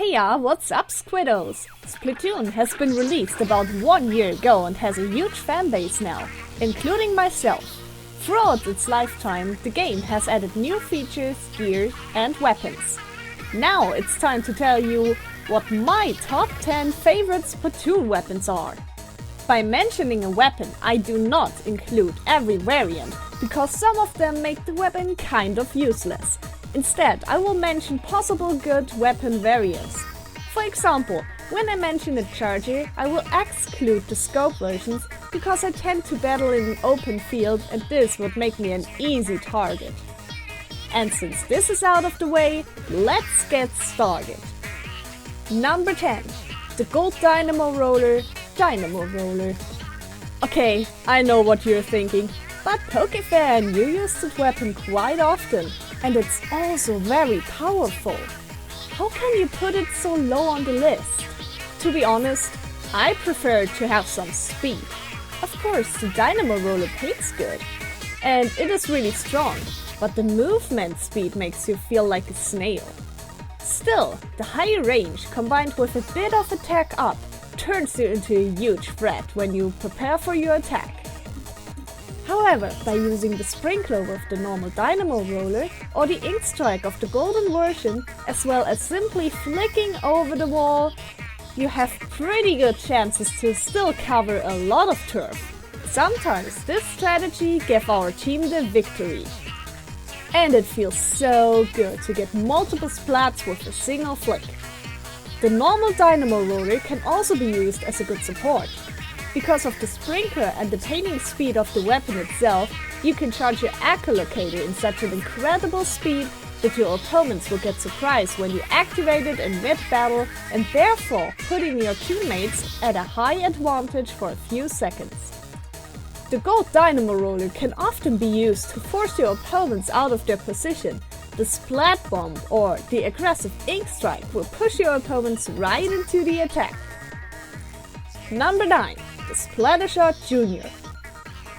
Heya, what's up Squiddos? Splatoon has been released about 1 year ago and has a huge fanbase now, including myself. Throughout its lifetime, the game has added new features, gear and weapons. Now it's time to tell you what my top 10 favorite Splatoon weapons are. By mentioning a weapon, I do not include every variant, because some of them make the weapon kind of useless. Instead, I will mention possible good weapon variants. For example, when I mention a charger, I will exclude the scope versions because I tend to battle in an open field and this would make me an easy target. And since this is out of the way, let's get started. Number 10. The Gold Dynamo Roller, Dynamo Roller. Okay, I know what you're thinking, but PokeFan, you use this weapon quite often. And it's also very powerful. How can you put it so low on the list? To be honest, I prefer to have some speed. Of course, the Dynamo Roller paints good. And it is really strong, but the movement speed makes you feel like a snail. Still, the higher range combined with a bit of attack up turns you into a huge threat when you prepare for your attack. However, by using the sprinkler with the normal Dynamo Roller or the ink strike of the golden version, as well as simply flicking over the wall, you have pretty good chances to still cover a lot of turf. Sometimes this strategy gives our team the victory. And it feels so good to get multiple splats with a single flick. The normal Dynamo Roller can also be used as a good support. Because of the sprinkler and the painting speed of the weapon itself, you can charge your echolocator in such an incredible speed that your opponents will get surprised when you activate it in mid-battle and therefore putting your teammates at a high advantage for a few seconds. The Gold Dynamo Roller can often be used to force your opponents out of their position. The Splat Bomb or the aggressive Ink Strike will push your opponents right into the attack. Number 9. The Splatshot Jr.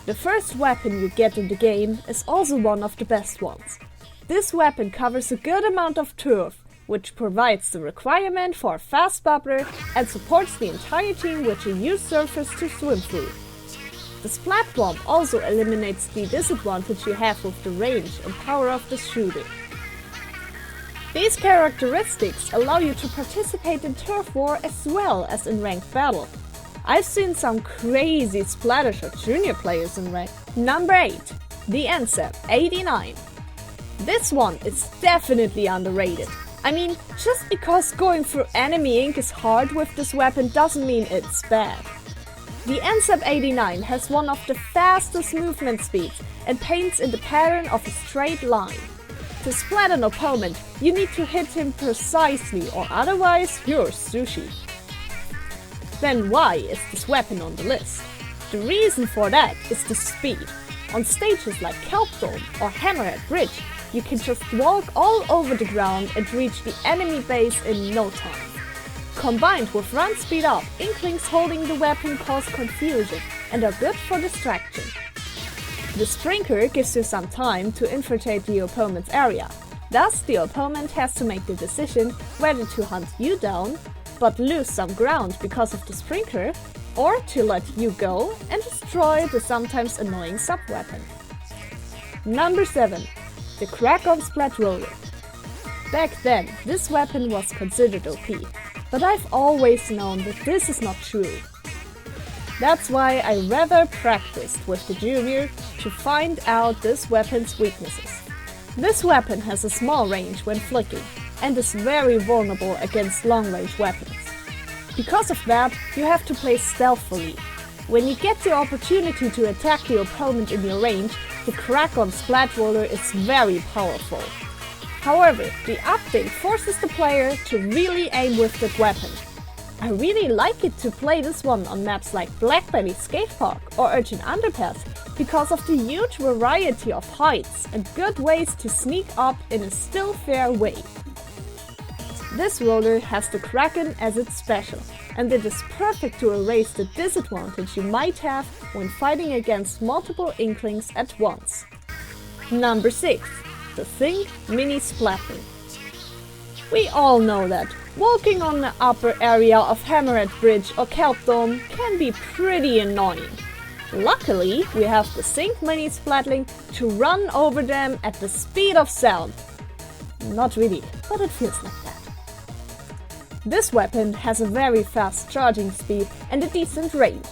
The first weapon you get in the game is also one of the best ones. This weapon covers a good amount of turf, which provides the requirement for a fast bubbler and supports the entire team with a huge surface to swim through. The Splat Bomb also eliminates the disadvantage you have with the range and power of the shooting. These characteristics allow you to participate in turf war as well as in ranked battle. I've seen some crazy Splatshot Jr players in rank. Number 8. The inlcuding. This one is definitely underrated. I mean, just because going through enemy ink is hard with this weapon doesn't mean it's bad. The inlcuding has one of the fastest movement speeds and paints in the pattern of a straight line. To splat an opponent, you need to hit him precisely or otherwise you're sushi. Then why is this weapon on the list? The reason for that is the speed. On stages like Kelp Dome or Hammerhead Bridge, you can just walk all over the ground and reach the enemy base in no time. Combined with run speed up, Inklings holding the weapon cause confusion and are good for distraction. The sprinkler gives you some time to infiltrate the opponent's area. Thus, the opponent has to make the decision whether to hunt you down, but lose some ground because of the sprinkler, or to let you go and destroy the sometimes annoying sub-weapon. Number 7. The Krakens Flatwater. Back then, this weapon was considered OP, but I've always known that this is not true. That's why I rather practiced with the Junior to find out this weapon's weaknesses. This weapon has a small range when flicking, and is very vulnerable against long-range weapons. Because of that, you have to play stealthily. When you get the opportunity to attack the opponent in your range, the Krakens Flatwater is very powerful. However, the update forces the player to really aim with that weapon. I really like it to play this one on maps like Blackberry Skate Park or Urchin Underpass because of the huge variety of heights and good ways to sneak up in a still fair way. This roller has the Kraken as its special, and it is perfect to erase the disadvantage you might have when fighting against multiple Inklings at once. Number 6. The Think Mini Splatling. We all know that walking on the upper area of Hammerhead Bridge or Kelp Dome can be pretty annoying. Luckily, we have the Sync Mini Splatling to run over them at the speed of sound. Not really, but it feels like that. This weapon has a very fast charging speed and a decent range.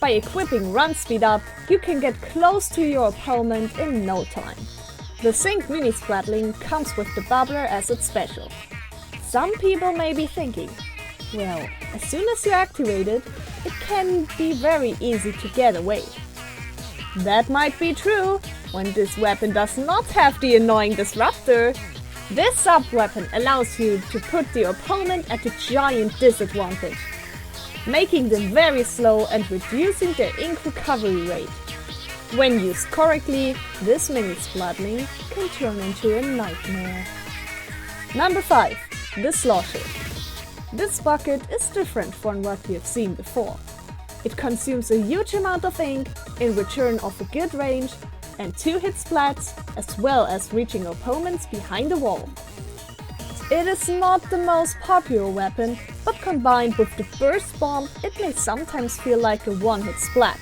By equipping Run Speed Up, you can get close to your opponent in no time. The Sync Mini Splatling comes with the bubbler as its special. Some people may be thinking, well, as soon as you activate it, it can be very easy to get away. That might be true when this weapon does not have the annoying disruptor. This sub-weapon allows you to put the opponent at a giant disadvantage, making them very slow and reducing their ink recovery rate. When used correctly, this mini Splatling can turn into a nightmare. Number 5. The Slosher. This bucket is different from what we have seen before. It consumes a huge amount of ink in return of a good range and 2-hit splats, as well as reaching opponents behind the wall. It is not the most popular weapon, but combined with the burst bomb, it may sometimes feel like a one-hit splat.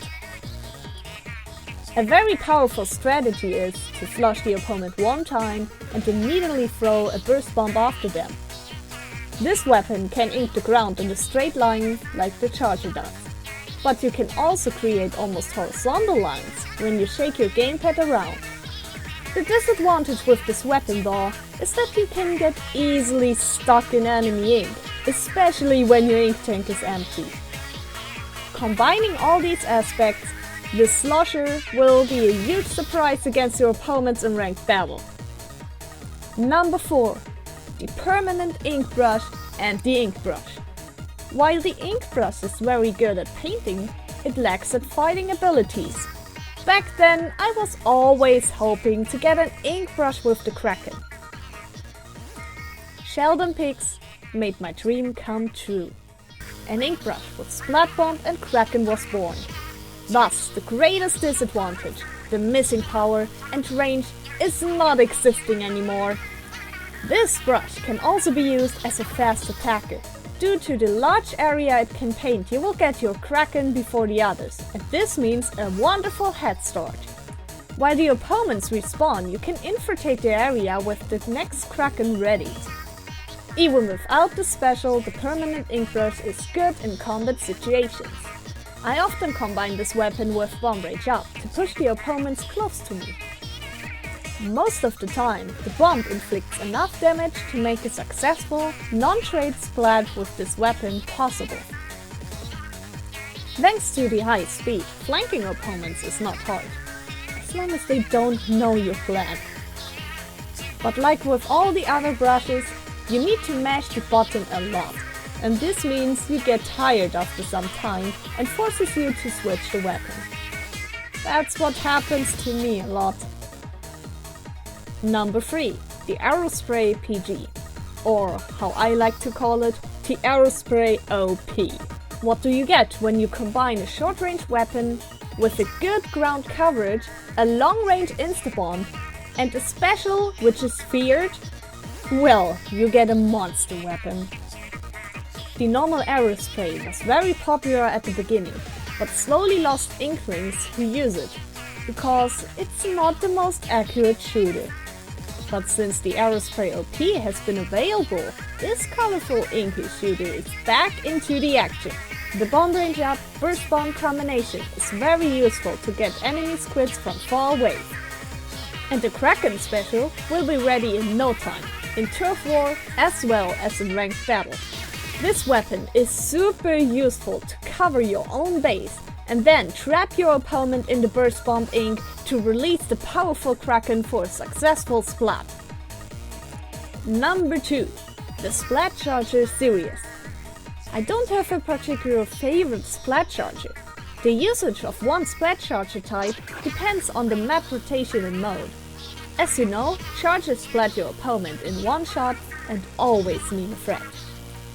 A very powerful strategy is to flush the opponent one time and immediately throw a burst bomb after them. This weapon can ink the ground in a straight line like the Charger does. But you can also create almost horizontal lines when you shake your gamepad around. The disadvantage with this weapon though is that you can get easily stuck in enemy ink, especially when your ink tank is empty. Combining all these aspects, the Slosher will be a huge surprise against your opponents in ranked battle. Number 4. The permanent Inkbrush and the Inkbrush. While the Inkbrush is very good at painting, it lacks at fighting abilities. Back then, I was always hoping to get an Inkbrush with the Kraken. Sheldon Picks made my dream come true. An Inkbrush with Splat Bomb and Kraken was born. Thus, the greatest disadvantage, the missing power and range, is not existing anymore. This brush can also be used as a fast attacker. Due to the large area it can paint, you will get your Kraken before the others, and this means a wonderful head start. While the opponents respawn, you can infiltrate the area with the next Kraken ready. Even without the special, the permanent Inkbrush is good in combat situations. I often combine this weapon with Bomb Rage Up to push the opponents close to me. Most of the time, the bomb inflicts enough damage to make a successful, non-trade splat with this weapon possible. Thanks to the high speed, flanking opponents is not hard, as long as they don't know your plan. But like with all the other brushes, you need to mash the button a lot, and this means you get tired after some time and forces you to switch the weapon. That's what happens to me a lot. Number 3. The Aerospray PG, or how I like to call it, the Aerospray OP. What do you get when you combine a short-range weapon with a good ground coverage, a long-range insta-bomb, and a special which is feared? Well, you get a monster weapon. The normal Aerospray was very popular at the beginning, but slowly lost inklings who use it, because it's not the most accurate shooter. But since the Aerospray OP has been available, this colorful inky shooter is back into the action. The Bomb Range Up Burst Bomb combination is very useful to get enemy squids from far away. And the Kraken special will be ready in no time, in turf war as well as in ranked battle. This weapon is super useful to cover your own base and then trap your opponent in the Burst Bomb ink to release the powerful Kraken for a successful splat. Number 2. The Splat Charger series. I don't have a particular favorite Splat Charger. The usage of one Splat Charger type depends on the map rotation and mode. As you know, Chargers splat your opponent in one shot and always mean a threat.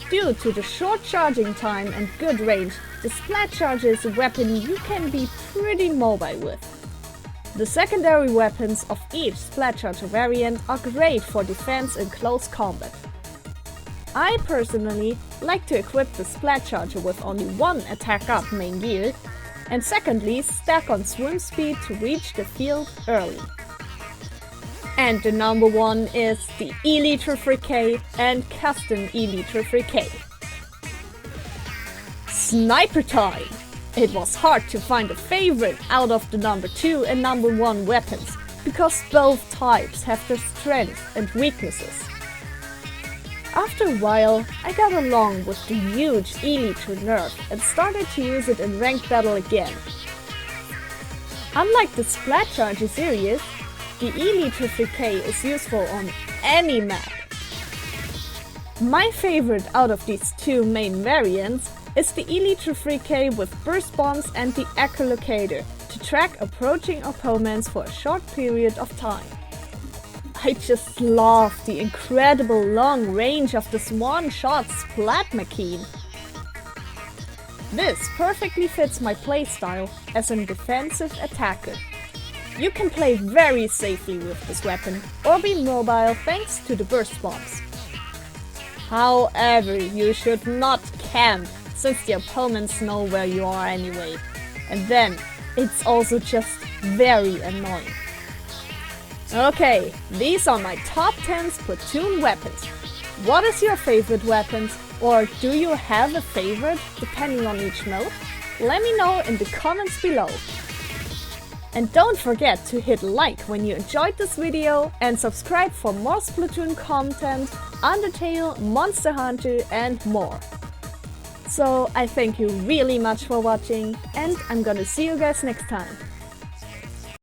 Due to the short charging time and good range, the Splat Charger is a weapon you can be pretty mobile with. The secondary weapons of each Splat Charger variant are great for defense in close combat. I personally like to equip the Splat Charger with only one attack up main gear, and secondly stack on swim speed to reach the field early. And the number one is the Elytra Fricay and Custom Elytra Fricay. Sniper time! It was hard to find a favorite out of the number 2 and number 1 weapons, because both types have their strengths and weaknesses. After a while, I got along with the huge Elytra nerf and started to use it in ranked battle again. Unlike the Splat Charger series, the Elytra Fricay is useful on any map. My favorite out of these two main variants is the Elytra Fricay with burst bombs and the echolocator to track approaching opponents for a short period of time. I just love the incredible long range of this one-shot Splat machine. This perfectly fits my playstyle as a defensive attacker. You can play very safely with this weapon or be mobile thanks to the burst bombs. However, you should not camp since the opponents know where you are anyway. And then, it's also just very annoying. Okay, these are my top 10 Splatoon weapons. What is your favorite weapon? Or do you have a favorite depending on each mode? Let me know in the comments below. And don't forget to hit like when you enjoyed this video and subscribe for more Splatoon content, Undertale, Monster Hunter and more. So I thank you really much for watching and I'm gonna see you guys next time.